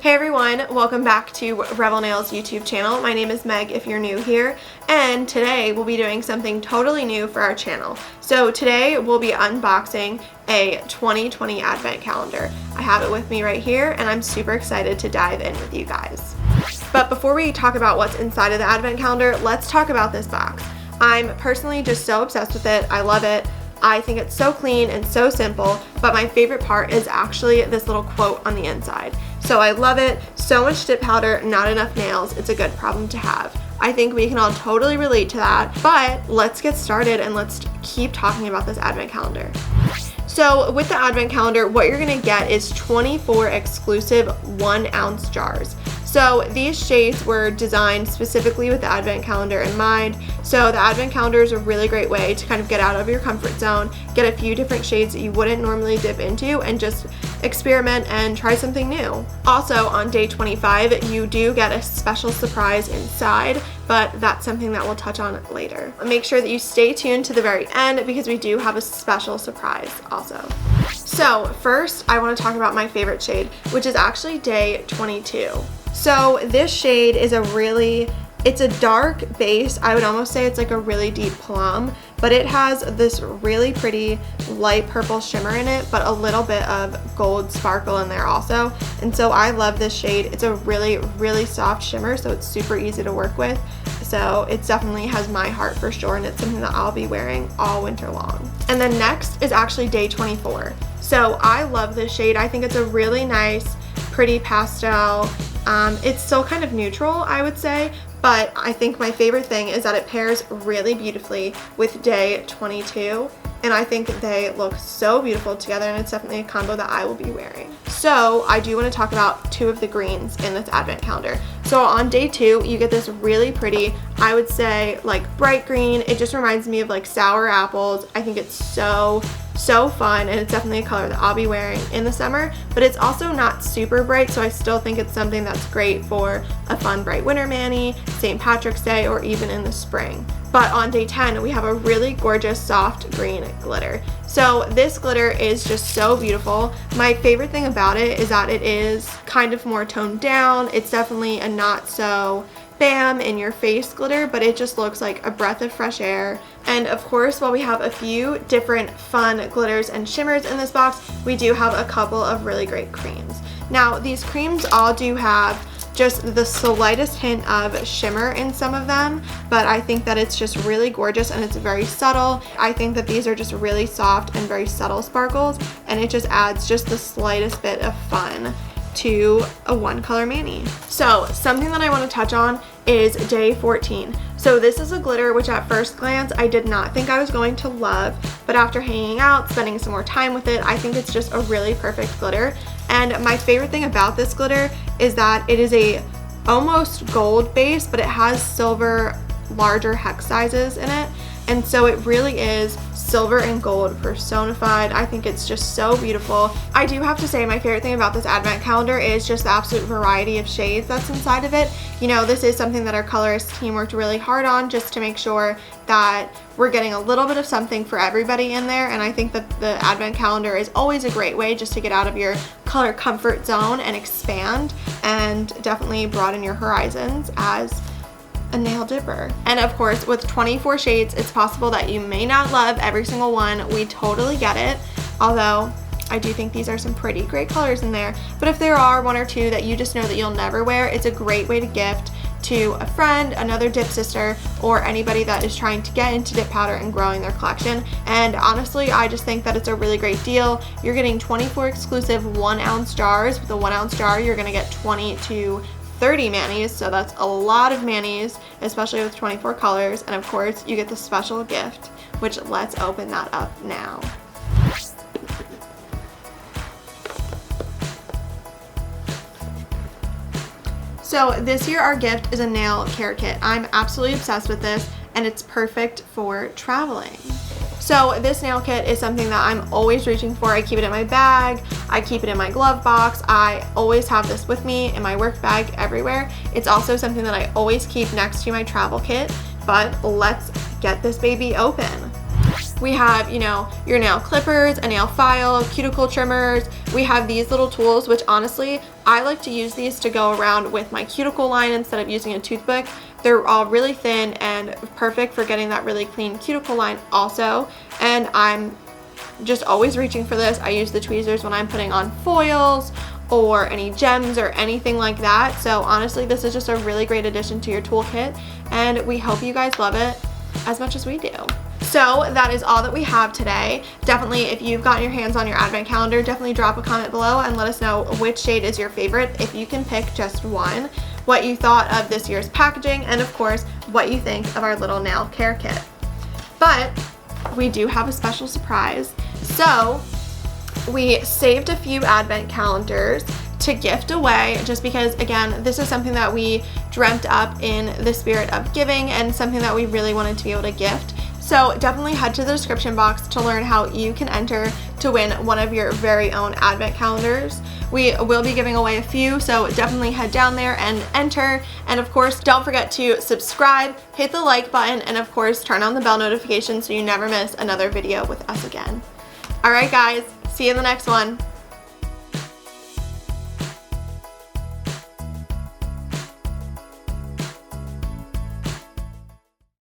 Hey everyone, welcome back to Revel Nails YouTube channel. My name is Meg if you're new here, and today we'll be doing something totally new for our channel. So today we'll be unboxing a 2020 Advent Calendar. I have it with me right here and I'm super excited to dive in with you guys. But before we talk about what's inside of the Advent Calendar, let's talk about this box. I'm personally just so obsessed with it. I love it. I think it's so clean and so simple, but my favorite part is actually this little quote on the inside. So I love it. So much dip powder, not enough nails. It's a good problem to have. I think we can all totally relate to that, but let's get started and let's keep talking about this Advent Calendar. So with the Advent Calendar, what you're gonna get is 24 exclusive 1 ounce jars. So these shades were designed specifically with the Advent Calendar in mind. So the Advent Calendar is a really great way to kind of get out of your comfort zone, get a few different shades that you wouldn't normally dip into, and just experiment and try something new. Also on day 25, you do get a special surprise inside, but that's something that we'll touch on later. Make sure that you stay tuned to the very end because we do have a special surprise also. So first, I want to talk about my favorite shade, which is actually day 22. So this shade is it's a dark base. I would almost say it's like a really deep plum, but it has this really pretty light purple shimmer in it, but a little bit of gold sparkle in there also. And so I love this shade. It's a really, really soft shimmer, so it's super easy to work with. So it definitely has my heart for sure, and it's something that I'll be wearing all winter long. And then next is actually day 24. So I love this shade. I think it's a really nice, pretty pastel. It's still kind of neutral, I would say, but I think my favorite thing is that it pairs really beautifully with day 22, and I think they look so beautiful together, and it's definitely a combo that I will be wearing. So I do want to talk about 2 of the greens in this Advent Calendar. So on day 2, you get this really pretty, I would say like bright green. It just reminds me of like sour apples. I think it's so fun, and it's definitely a color that I'll be wearing in the summer, but it's also not super bright, so I still think it's something that's great for a fun bright winter mani, St. Patrick's Day, or even in the spring. But on day 10, we have a really gorgeous soft green glitter. So this glitter is just so beautiful. My favorite thing about it is that it is kind of more toned down. It's definitely a not so bam in your face glitter, but it just looks like a breath of fresh air. And of course, while we have a few different fun glitters and shimmers in this box, we do have a couple of really great creams. Now these creams all do have just the slightest hint of shimmer in some of them, but I think that it's just really gorgeous and it's very subtle. I think that these are just really soft and very subtle sparkles, and it just adds just the slightest bit of fun to a 1 color mani. So something that I want to touch on is day 14. So this is a glitter which at first glance I did not think I was going to love, but after hanging out, spending some more time with it, I think it's just a really perfect glitter. And my favorite thing about this glitter is that it is a almost gold base, but it has silver larger hex sizes in it, and so it really is silver and gold personified. I think it's just so beautiful. I do have to say my favorite thing about this Advent Calendar is just the absolute variety of shades that's inside of it. You know, this is something that our colorist team worked really hard on just to make sure that we're getting a little bit of something for everybody in there, and I think that the Advent Calendar is always a great way just to get out of your color comfort zone and expand and definitely broaden your horizons as a nail dipper. And of course, with 24 shades, it's possible that you may not love every single one. We totally get it, although I do think these are some pretty great colors in there. But if there are 1 or 2 that you just know that you'll never wear, it's a great way to gift to a friend, another dip sister, or anybody that is trying to get into dip powder and growing their collection. And honestly, I just think that it's a really great deal. You're getting 24 exclusive 1 ounce jars. With a 1 ounce jar, you're gonna get 20 to 30 manis, so that's a lot of manis, especially with 24 colors. And of course, you get the special gift, which let's open that up now. So this year our gift is a nail care kit. I'm absolutely obsessed with this, and it's perfect for traveling. So this nail kit is something that I'm always reaching for. I keep it in my bag, I keep it in my glove box, I always have this with me in my work bag everywhere. It's also something that I always keep next to my travel kit, but let's get this baby open. We have, you know, your nail clippers, a nail file, cuticle trimmers. We have these little tools, which honestly, I like to use these to go around with my cuticle line instead of using a toothpick. They're all really thin and perfect for getting that really clean cuticle line also. And I'm just always reaching for this. I use the tweezers when I'm putting on foils or any gems or anything like that. So honestly, this is just a really great addition to your toolkit, and we hope you guys love it as much as we do. So that is all that we have today. Definitely, if you've gotten your hands on your advent calendar, definitely drop a comment below and let us know which shade is your favorite, if you can pick just one, what you thought of this year's packaging, and of course, what you think of our little nail care kit. But we do have a special surprise. So we saved a few advent calendars to gift away, just because, again, this is something that we dreamt up in the spirit of giving and something that we really wanted to be able to gift. So definitely head to the description box to learn how you can enter to win one of your very own advent calendars. We will be giving away a few, so definitely head down there and enter. And of course, don't forget to subscribe, hit the like button, and of course, turn on the bell notification so you never miss another video with us again. All right, guys, see you in the next one.